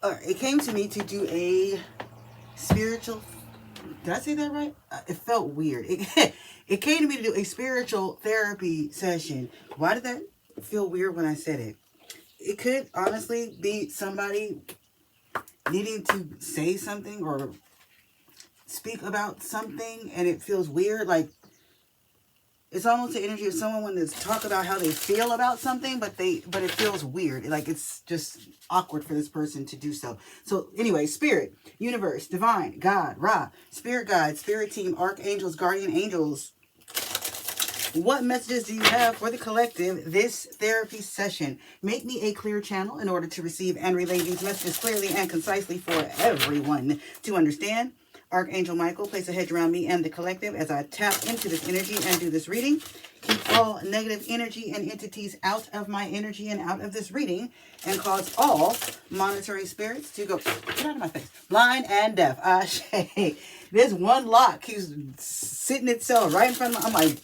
It came to me to do a spiritual. Did I say that right? It felt weird. It came to me to do a spiritual therapy session. Why did that feel weird when I said it? It could honestly be somebody needing to say something or speak about something, and it feels weird. Like, it's almost the energy of someone wanting to talk about how they feel about something, but it feels weird. Like, it's just awkward for this person to do so. So anyway, spirit, universe, divine, God, Ra, spirit guide, spirit team, archangels, guardian angels. What messages do you have for the collective this therapy session? Make me a clear channel in order to receive and relay these messages clearly and concisely for everyone to understand. Archangel Michael, place a hedge around me and the collective as I tap into this energy and do this reading. Keep all negative energy and entities out of my energy and out of this reading, and cause all monitoring spirits to go, get out of my face, blind and deaf. Ashe. This one lock keeps sitting itself right in front of my, I'm like,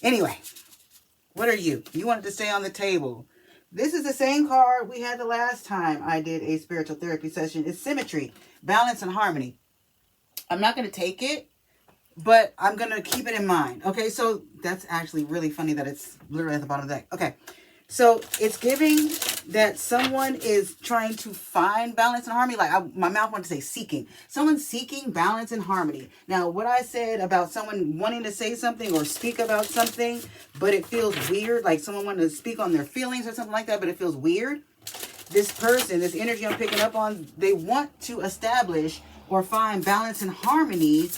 anyway, what are you? You wanted to stay on the table. This is the same card we had the last time I did a spiritual therapy session. It's symmetry, balance, and harmony. I'm not going to take it, but I'm going to keep it in mind. Okay, so that's actually really funny that it's literally at the bottom of the deck. Okay, so it's giving that someone is trying to find balance and harmony. Like, my mouth wanted to say seeking. Someone's seeking balance and harmony. Now, what I said about someone wanting to say something or speak about something, but it feels weird, like someone wanted to speak on their feelings or something like that, but it feels weird. This person, this energy I'm picking up on, they want to establish or find balance and harmony,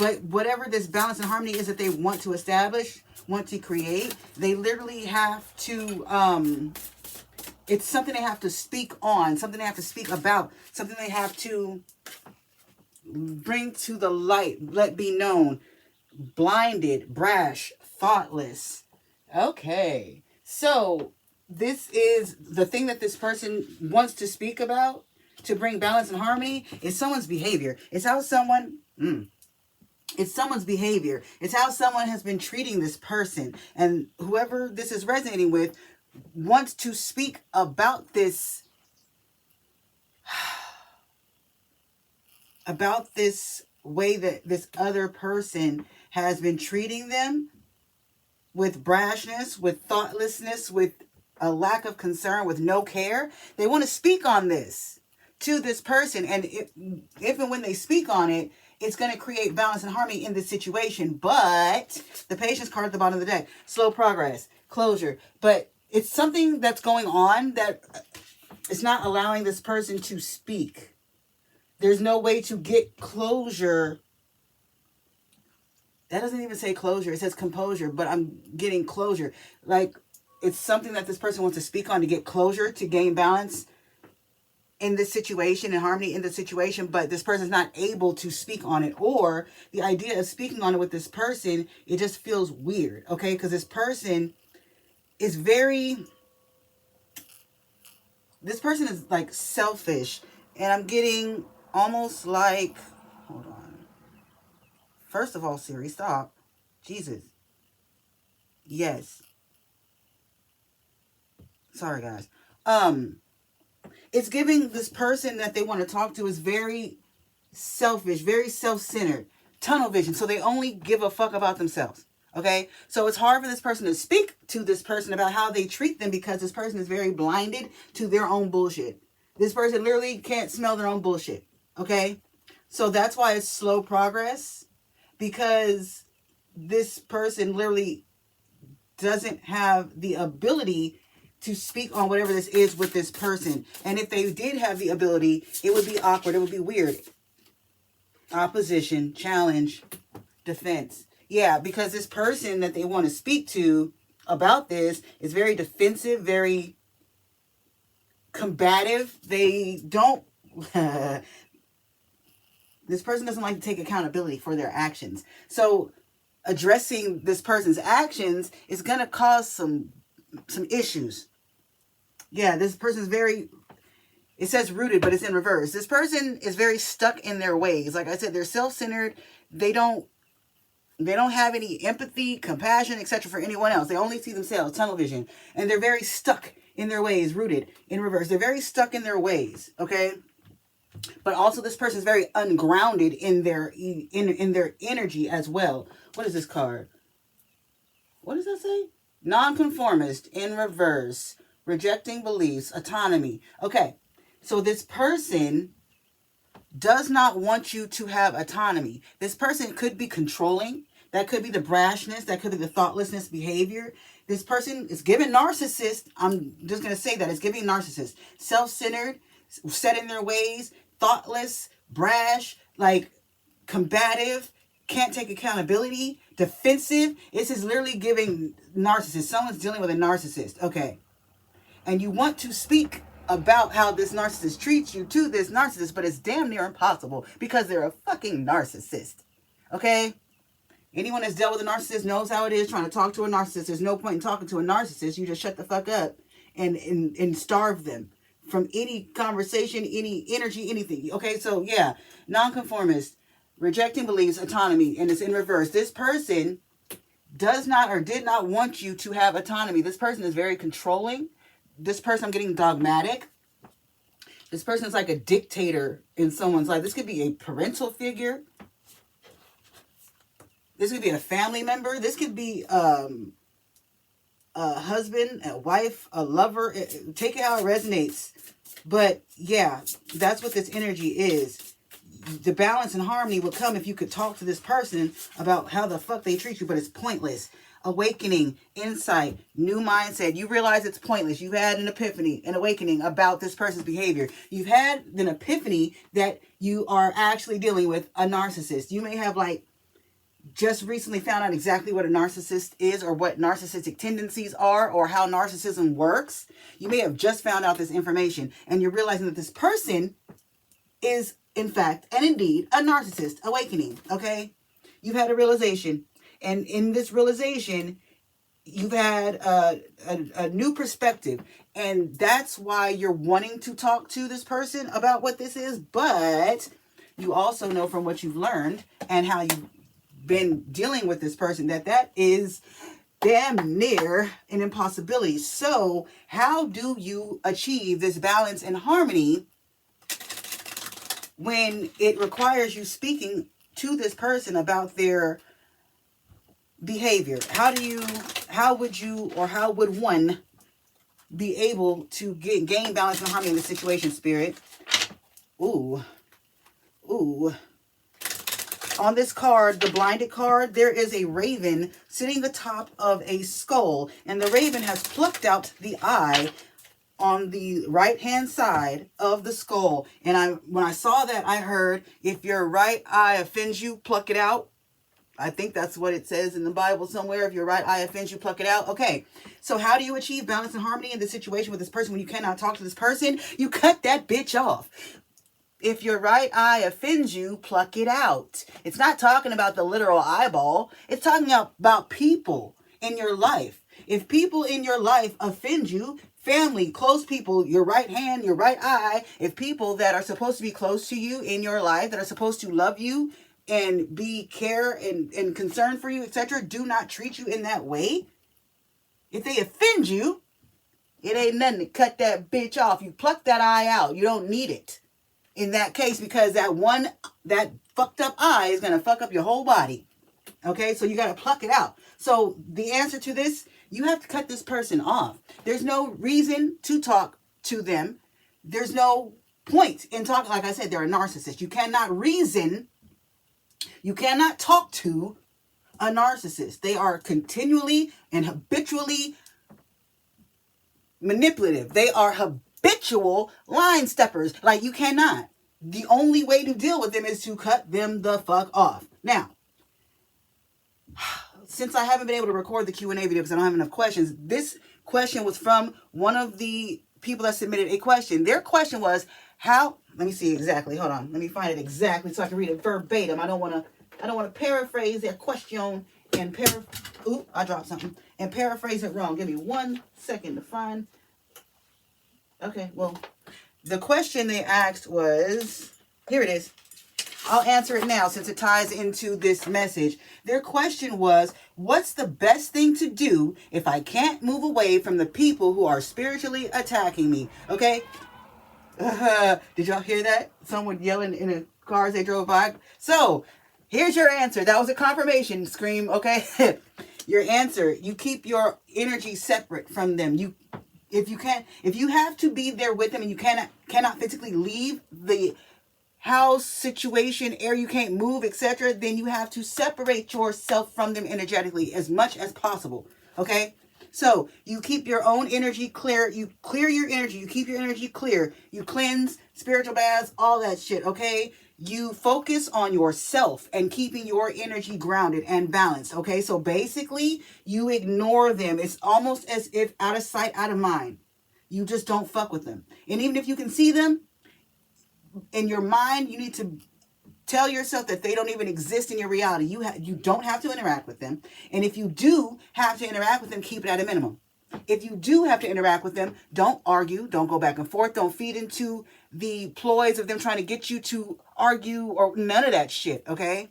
but whatever this balance and harmony is that they want to establish, want to create, they literally have to, it's something they have to speak on, something they have to speak about, something they have to bring to the light, let be known, blinded, brash, thoughtless. Okay, so this is the thing that this person wants to speak about to bring balance and harmony is someone's behavior. It's how someone, it's someone's behavior. It's how someone has been treating this person. And whoever this is resonating with wants to speak about this, way that this other person has been treating them, with brashness, with thoughtlessness, with a lack of concern, with no care. They want to speak on this to this person. And if and when they speak on it, it's going to create balance and harmony in this situation. But the patience card at the bottom of the deck, slow progress, closure. But it's something that's going on that is not allowing this person to speak. There's no way to get closure. That doesn't even say closure. It says composure, but I'm getting closure. Like, it's something that this person wants to speak on to get closure, to gain balance in this situation and harmony in the situation, but this person's not able to speak on it, or the idea of speaking on it with this person, it just feels weird, okay? Because this person is this person is like selfish, and I'm getting almost like, hold on. First of all, Siri, stop. Jesus. Yes. Sorry, guys. It's giving this person that they want to talk to is very selfish, very self-centered, tunnel vision. So they only give a fuck about themselves. Okay? So it's hard for this person to speak to this person about how they treat them, because this person is very blinded to their own bullshit. This person literally can't smell their own bullshit. Okay? So that's why it's slow progress, because this person literally doesn't have the ability to speak on whatever this is with this person. And if they did have the ability, it would be awkward. It would be weird. Opposition, challenge, defense. Yeah, because this person that they want to speak to about this is very defensive, very combative. They don't... this person doesn't like to take accountability for their actions. So addressing this person's actions is going to cause some issues. Yeah, this person is very, it says rooted, but it's in reverse. This person is very stuck in their ways. Like I said, they're self-centered. They don't have any empathy, compassion, etc. for anyone else. They only see themselves, tunnel vision. And they're very stuck in their ways, rooted in reverse. They're very stuck in their ways, okay? But also this person is very ungrounded in their energy as well. What is this card? What does that say? Nonconformist in reverse, rejecting beliefs, autonomy. Okay, so this person does not want you to have autonomy. This person could be controlling. That could be the brashness. That could be the thoughtlessness behavior. This person is giving narcissist. I'm just going to say that. It's giving narcissist. Self-centered, set in their ways, thoughtless, brash, like combative, can't take accountability, defensive. This is literally giving narcissist. Someone's dealing with a narcissist. Okay. And you want to speak about how this narcissist treats you to this narcissist, but it's damn near impossible because they're a fucking narcissist. Okay? Anyone that's dealt with a narcissist knows how it is trying to talk to a narcissist. There's no point in talking to a narcissist. You just shut the fuck up and starve them from any conversation, any energy, anything. Okay, so yeah, nonconformist, rejecting beliefs, autonomy, and it's in reverse. This person does not or did not want you to have autonomy. This person is very controlling. This person, I'm getting dogmatic. This person is like a dictator in someone's life. This could be a parental figure. This could be a family member. This could be a husband, a wife, a lover. Take it how it resonates. But yeah, that's what this energy is. The balance and harmony would come if you could talk to this person about how the fuck they treat you, but it's pointless. Awakening, insight, new mindset. You realize it's pointless. You've had an epiphany, an awakening about this person's behavior. You've had an epiphany that you are actually dealing with a narcissist. You may have like just recently found out exactly what a narcissist is or what narcissistic tendencies are or how narcissism works. You may have just found out this information and you're realizing that this person is in fact and indeed a narcissist. Awakening, okay? You've had a realization. And in this realization, you've had a new perspective. And that's why you're wanting to talk to this person about what this is. But you also know from what you've learned and how you've been dealing with this person that is damn near an impossibility. So how do you achieve this balance and harmony when it requires you speaking to this person about their behavior? How would one be able to gain balance and harmony in the situation, Spirit? Ooh. On this card, the blinded card, there is a raven sitting atop of a skull, and the raven has plucked out the eye on the right hand side of the skull. And when I saw that, I heard, if your right eye offends you, pluck it out. I think that's what it says in the Bible somewhere. If your right eye offends you, pluck it out. Okay, so how do you achieve balance and harmony in this situation with this person when you cannot talk to this person? You cut that bitch off. If your right eye offends you, pluck it out. It's not talking about the literal eyeball. It's talking about people in your life. If people in your life offend you, family, close people, your right hand, your right eye, if people that are supposed to be close to you in your life, that are supposed to love you and be care and concern for you, etc., do not treat you in that way, if they offend you, it ain't nothing to cut that bitch off. You pluck that eye out. You don't need it in that case, because that fucked up eye is going to fuck up your whole body. Okay, so you got to pluck it out. So the answer to this, you have to cut this person off. There's no reason to talk to them. There's no point in talking. Like I said, they're a narcissist. You cannot reason. You cannot talk to a narcissist. They are continually and habitually manipulative. They are habitual line steppers. Like, you cannot. The only way to deal with them is to cut them the fuck off. Now, since I haven't been able to record the Q&A video because I don't have enough questions, this question was from one of the people that submitted a question. Their question was, let me see exactly. Hold on. Let me find it exactly so I can read it verbatim. I don't want to paraphrase their question and I dropped something and paraphrase it wrong. Give me 1 second to find. Okay, well, the question they asked was, here it is. I'll answer it now since it ties into this message. Their question was, what's the best thing to do if I can't move away from the people who are spiritually attacking me? Okay? Did y'all hear that? Someone yelling in a car as they drove by? So, here's your answer. That was a confirmation scream, okay? Your answer, you keep your energy separate from them. If you have to be there with them and you cannot physically leave the house, situation, air, you can't move, etc., then you have to separate yourself from them energetically as much as possible. Okay? So you keep your own energy clear. You clear your energy. You keep your energy clear. You cleanse, spiritual baths, all that shit. Okay? You focus on yourself and keeping your energy grounded and balanced. Okay? So basically, you ignore them. It's almost as if out of sight, out of mind. You just don't fuck with them. And even if you can see them, in your mind, you need to tell yourself that they don't even exist in your reality. You don't have to interact with them. And if you do have to interact with them, keep it at a minimum. If you do have to interact with them, don't argue. Don't go back and forth. Don't feed into the ploys of them trying to get you to argue or none of that shit, okay?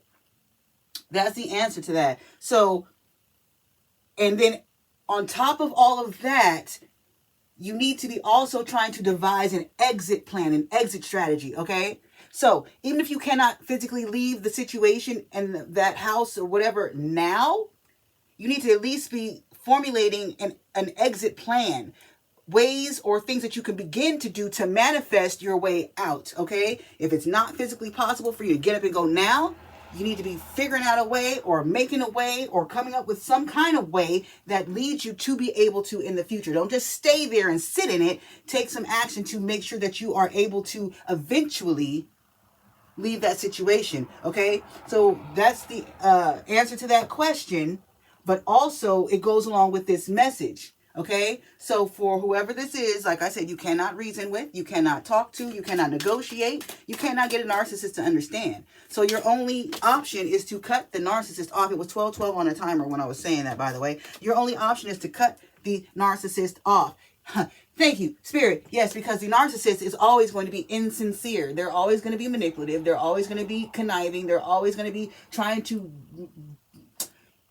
That's the answer to that. So, and then on top of all of that, you need to be also trying to devise an exit plan, an exit strategy, okay? So even if you cannot physically leave the situation and that house or whatever now, you need to at least be formulating an exit plan, ways or things that you can begin to do to manifest your way out, okay? If it's not physically possible for you to get up and go now, you need to be figuring out a way or making a way or coming up with some kind of way that leads you to be able to in the future. Don't just stay there and sit in it. Take some action to make sure that you are able to eventually leave that situation. Okay? So that's the answer to that question. But also it goes along with this message. Okay, so for whoever this is, like I said, you cannot reason with, you cannot talk to, you cannot negotiate, you cannot get a narcissist to understand. So your only option is to cut the narcissist off. It was 12:12 on a timer when I was saying that, by the way. Your only option is to cut the narcissist off. Thank you, Spirit. Yes, because the narcissist is always going to be insincere. They're always going to be manipulative. They're always going to be conniving. They're always going to be trying to...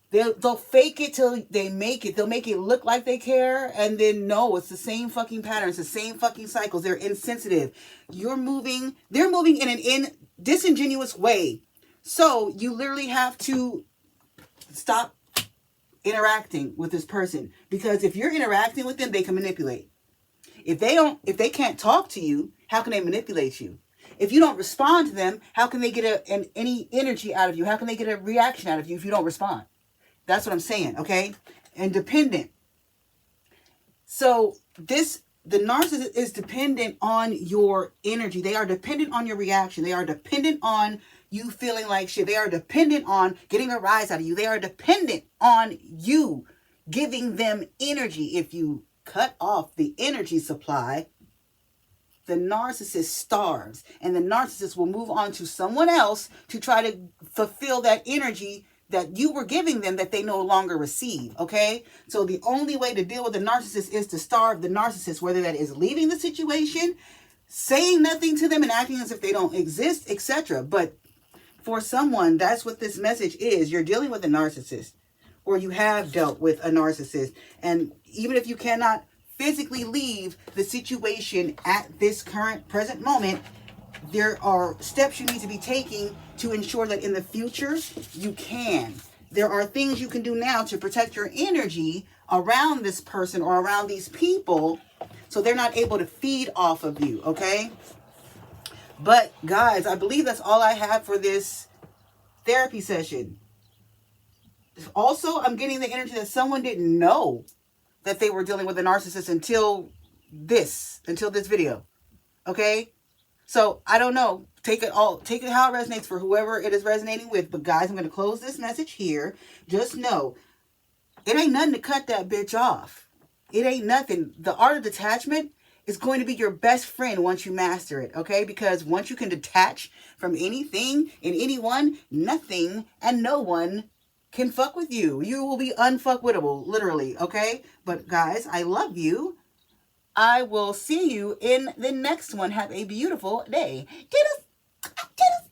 They'll fake it till they make it. They'll make it look like they care. And then no, it's the same fucking patterns, the same fucking cycles. They're insensitive. They're moving in an disingenuous way. So you literally have to stop interacting with this person. Because if you're interacting with them, they can manipulate. If they can't talk to you, how can they manipulate you? If you don't respond to them, how can they get any energy out of you? How can they get a reaction out of you if you don't respond? That's what I'm saying, okay? And dependent. So the narcissist is dependent on your energy. They are dependent on your reaction. They are dependent on you feeling like shit. They are dependent on getting a rise out of you. They are dependent on you giving them energy. If you cut off the energy supply, the narcissist starves. And the narcissist will move on to someone else to try to fulfill that energy that you were giving them that they no longer receive, okay? So the only way to deal with the narcissist is to starve the narcissist, whether that is leaving the situation, saying nothing to them and acting as if they don't exist, etc. But for someone, that's what this message is. You're dealing with a narcissist, or you have dealt with a narcissist. And even if you cannot physically leave the situation at this present moment, there are steps you need to be taking to ensure that in the future you can. There are things you can do now to protect your energy around this person or around these people so they're not able to feed off of you, okay? But guys, I believe that's all I have for this therapy session. Also, I'm getting the energy that someone didn't know that they were dealing with a narcissist until this video, okay? So, I don't know. Take it how it resonates for whoever it is resonating with. But guys, I'm going to close this message here. Just know, it ain't nothing to cut that bitch off. It ain't nothing. The art of detachment is going to be your best friend once you master it, okay? Because once you can detach from anything and anyone, nothing and no one can fuck with you. You will be unfuckwittable, literally, okay? But guys, I love you. I will see you in the next one. Have a beautiful day. Toodles. Toodles.